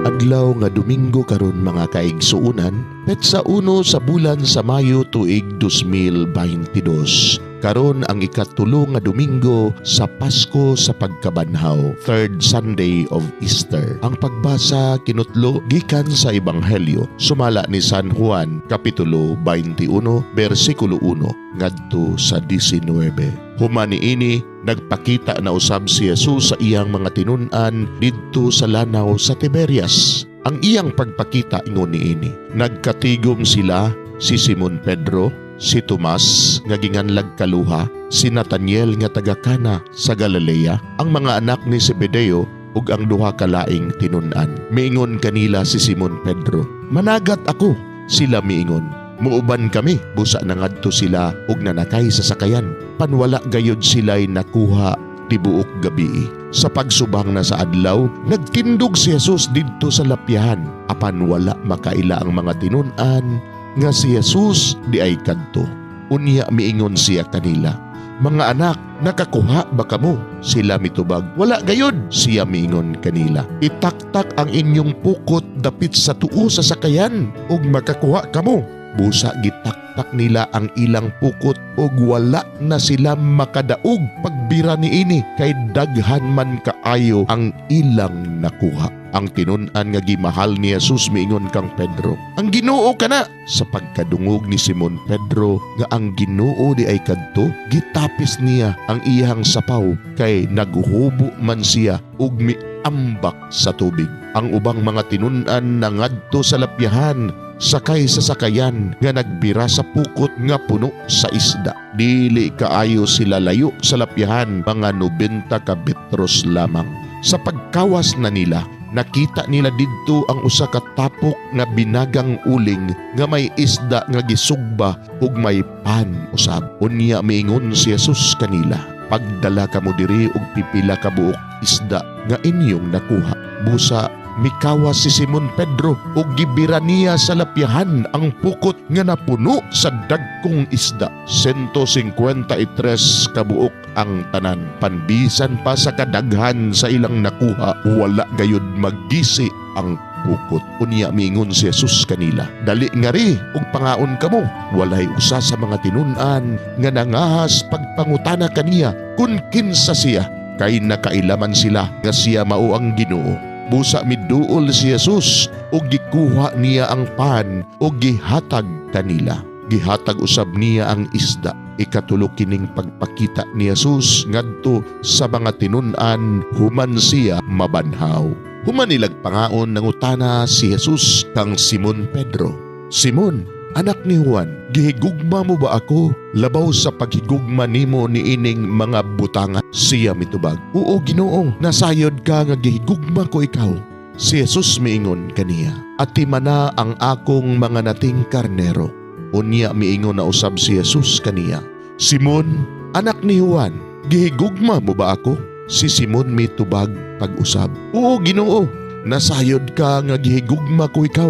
Adlaw nga Domingo karon mga kaigsuunan, petsa 1 sa bulan sa Mayo tuig 2022. Karon ang ikatulo nga Domingo sa Pasko sa Pagkabanhaw, third Sunday of Easter. Ang pagbasa kinutlo gikan sa Ebanghelyo sumala ni San Juan, Kapitulo 21, versikulo 1 ngadto sa 19. Human niini nagpakita na usab si Jesus sa iyang mga tinun-an didto sa lanaw sa Tiberias. Ang iyang pagpakita ingon niini, nagkatigom sila si Simon Pedro, si Tomas nga ginganlag kaluha, si Nathaniel nga taga Cana sa Galilea, ang mga anak ni Zebedeo ug ang duha ka laing tinun-an. Miingon kanila si Simon Pedro, "Managat ako." Sila miingon, "Muuban kami." Busa na ngadto sila ug nanakay sa sakayan. Panwala gayud sila'y nakuha tibuok gabi. Sa pagsubang na sa adlaw, nagtindog si Jesus didto sa lapyahan. Apan wala makaila ang mga tinun-an nga si Jesus di ay kadto. Unya miingon siya kanila, "Mga anak, nakakuha ba kamo?" Sila mitubag, "Wala gayud." Siya miingon kanila, "Itaktak ang inyong pukot dapit sa tuo sa sakayan ug makakuha kamo." Busa gitaktak nila ang ilang pukot ug wala na sila makadaog pagbira niini kay daghan man kaayo ang ilang nakuha. Ang tinun-an nga gimahal ni Jesus miingon kang Pedro, "Ang Ginoo kana." Sa pagkadungog ni Simon Pedro nga ang Ginoo di ay kadto, gitapis niya ang iyang sapaw kay naghubo man siya ug miambak sa tubig. Ang ubang mga tinun-an nangadto sa lapyahan sakay sa sakayan nga nagbira sa pukot nga puno sa isda. Dili kaayo sila layo sa lapyahan, mga 90 ka metros lamang. Sa pagkawas na nila, nakita nila didto ang usa ka tapok nga binagang uling nga may isda nga gisugba ug may pan usab. Unya miingon si Jesus kanila, "Pagdala kamo diri og pipila ka buok isda nga inyong nakuha." Busa mikawas si Simon Pedro ug gibira niya sa lapyahan ang pukot nga napuno sa dagkong isda. 153 kabuok ang tanan. Panbisan pa sa kadaghan sa ilang nakuha, wala gayud magisi ang pukot. Unya miingon si Jesus kanila, "Dali ngari ug pangaon kamo." Walay usa sa mga tinun-an nga nangahas pagpangutana kaniya kun kinsa siya, kay nakailaman sila nga siya mao ang Ginoo. Busa miduol si Jesus ug gikuha niya ang pan ug gihatag kanila. Gihatag usab niya ang isda. Ikatulo kining pagpakita ni Jesus ngadto sa mga tinun-an human siya mabanhaw. Human nilag pangaon nangutana si Jesus kang Simon Pedro, "Simon, anak ni Juan, gihigugma mo ba ako labaw sa paghigugma nimo niining mga butanga?" Siya mitubag, "Oo, Ginoo, nasayod ka nga gihigugma ko ikaw." Si Jesus miingon kaniya, "Ati mana ang akong mga nating karnero." Unya miingon na usab si Jesus kaniya, "Simon, anak ni Juan, gihigugma mo ba ako?" Si Simon mitubag pag-usab, "Oo, Ginoo, nasayod ka nga gihigugma ko ikaw."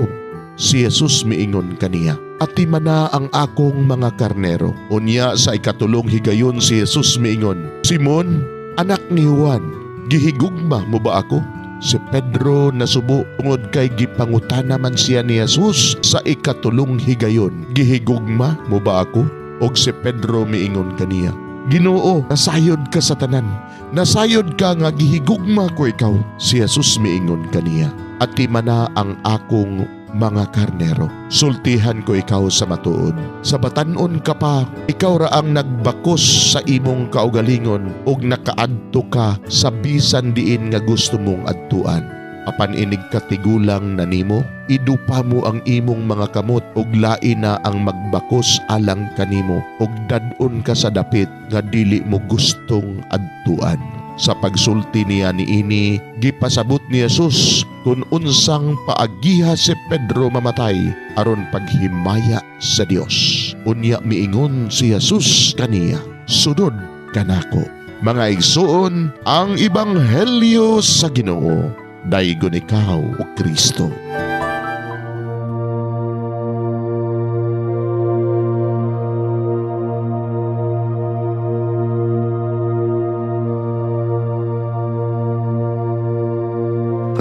Si Jesus miingon kaniya, "Ati mana ang akong mga karnero." Unya sa ikatulong higayon si Jesus miingon, "Simon, anak ni Juan, gihigugma mo ba ako?" Si Pedro nasubo tungod kay gipangutana man siya ni Jesus sa ikatulong higayon, "Gihigugma mo ba ako?" Og si Pedro miingon kaniya, "Ginoo, nasayod ka sa tanan. Nasayod ka nga gihigugma ko ikaw." Si Jesus miingon kaniya, "Ati mana ang akong mga karnero. Sultihan ko ikaw sa matuod. Sa batanon ka pa, ikaw ra ang nagbakos sa imong kaugalingon ug nakaadto ka sa bisan diin nga gusto mong adtuan. Apan inig katigulang na nimo, idupa mo ang imong mga kamot ug lain na ang magbakos alang kanimo ug dad-on ka sa dapit nga dili mo gustong adtuan." Sa pagsulti niya niini, gipasabot ni Jesus kung unsang paagiha si Pedro mamatay aron paghimaya sa Dios. Unya miingon si Jesus kaniya, "Sunod kanako." Mga igsoon, ang Ebanghelyo sa Ginoo. Daygon ikaw, O Kristo.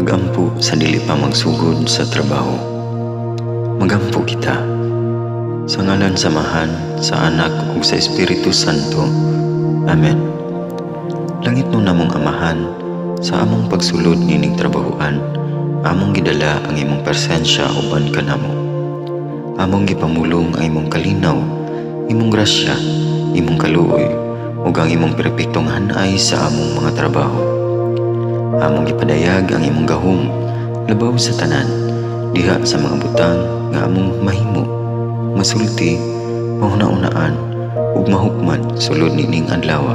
Magampo sa dili pa magsugod sa trabaho. Magampo kita. Sa ngalan samahan, sa Anak ug sa Espiritu Santo. Amen. Langit no namong Amahan, sa among pagsulod nining trabahoan, among gidala ang imong presensya uban kanamo. Among gipamulong ang imong kalinaw, imong grasya, imong kaluoy, ug ang imong perpektong hanay sa among mga trabaho. Among gipadayag ang imong gahom, labaw sa tanan, diha sa mga butang nga among mahimo, masulti, mahuna-unaan, ug mahukman sulod nining adlaw.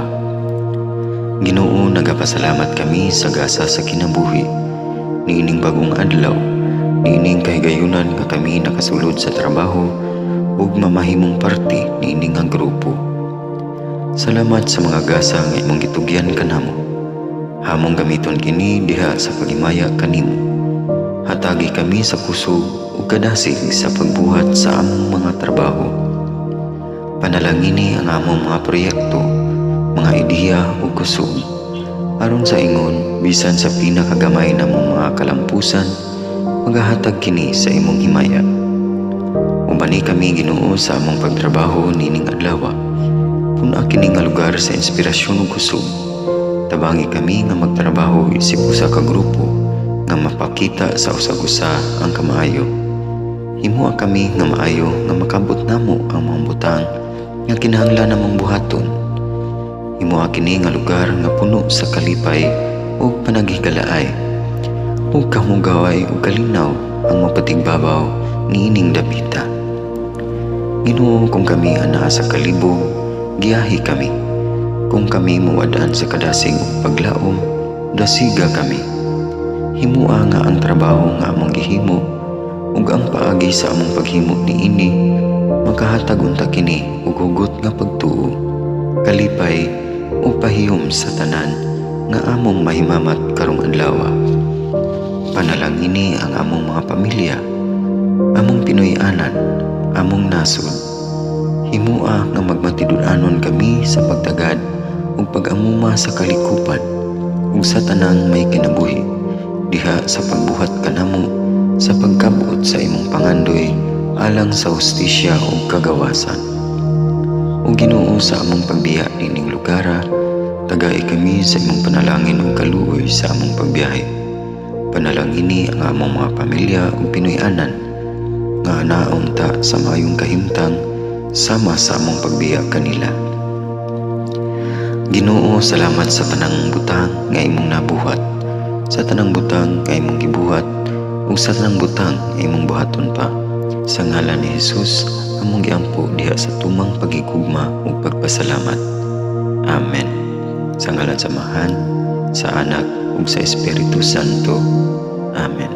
Ginoo, nagapasalamat kami sa gasa sa kinabuhi, niining bagong adlaw, niining kahigayunan nga kami nakasulod sa trabaho, ug mamahimong parte niining nga grupo. Salamat sa mga gasa nga imong gitugyan kanamo. Hamong gamiton kini diha sa pagimaya kanimo. Hatagi kami sa kusog ug kadasig sa pagbuhat sa among mga trabaho. Panalangini ang among mga proyekto, mga ideya ug kusog, aron sa ingon bisan sa pinakagamay namong mga kalampusan, magahatag kini sa imong himaya. Ubani kami, Ginoo, sa among pagtrabaho nining adlaw. Puna kini nga lugar sa inspirasyon ug kusog. Tabangi kami nga magtrabaho isip usa ka grupo nga mapakita sa usag-usa ang kamaayo. Himuha kami nga maayo nga makabot namo ang mga butang nga kinahanglan namong buhaton. Himuha kini nga lugar nga puno sa kalipay ug panagihigalaay, ug kamugaway ug kalinaw ang mapatigbabaw niining dapita. Ginoo, kung kami anaa sa kalibog, giyahi kami. Kung kami muwadaan sa kadasig ug paglaom, dasiga kami. Himua nga ang trabaho nga among gihimo ug ang paagi sa among paghimo niini makahatag unta kini ug hugot nga pagtuo, kalipay ug pahiyom sa tanan nga among mahimamat karong adlaw. Panalangini ang among mga pamilya, among Pinoy-anan, among nasod. Himua nga magmatidud-anon kami sa pagtagad ug pag-amuma sa kalikupan ug sa tanang may kinabuhi, diha sa pagbuhat kanamo sa pagkabuot sa imong pangandoy alang sa hustisya ug kagawasan. O Ginoo, sa among pagbiya nining lugar, tagay kami sa imong panalangin ug kaluoy sa among pagbiyahe. Panalangini ang among mga pamilya ug Pinoy-anan nga anaon ta sa maayong kahimtang sama sa among pagbiya kanila. Ginoo, salamat sa tanang butang nga imong nabuhat, sa tanang butang nga imong gibuhat, ug sa tanang butang nga imong buhaton pa. Sa ngalan ni Jesus, among giampo diha sa tumang pagigugma ug pagpasalamat. Amen. Sa ngalan samahan, sa Anak ug sa Espiritu Santo. Amen.